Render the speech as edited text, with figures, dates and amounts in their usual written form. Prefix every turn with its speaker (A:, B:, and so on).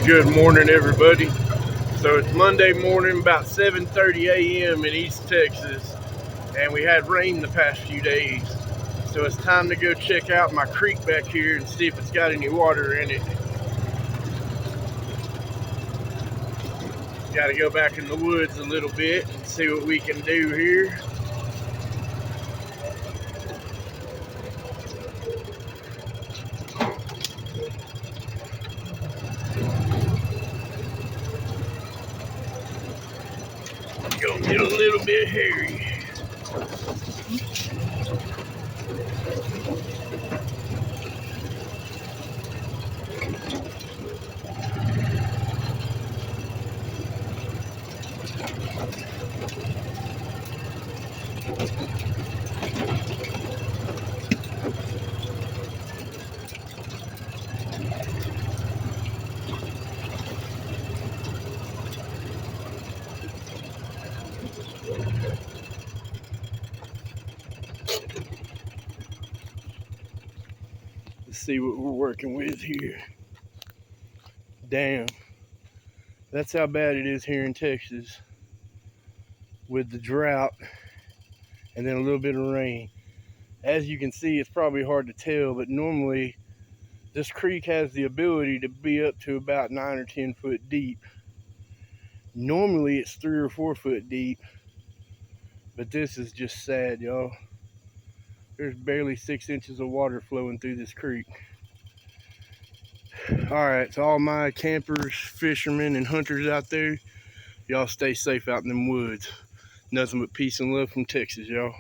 A: Good morning, everybody. So it's Monday morning, about 7:30 a.m. in East Texas, and we had rain the past few days. So it's time to go check out my creek back here and see if it's got any water in it. Got to go back in the woods a little bit and see what we can do here. Gonna get a little bit hairy. Let's see what we're working with here. Damn, that's how bad it is here in Texas with the drought and then a little bit of rain. As you can see, it's probably hard to tell, but normally this creek has the ability to be up to about 9 or 10 foot deep. Normally it's 3 or 4 foot deep, but this is just sad, y'all. There's barely 6 inches of water flowing through this creek. All right, to all my campers, fishermen, and hunters out there, y'all stay safe out in them woods. Nothing but peace and love from Texas, y'all.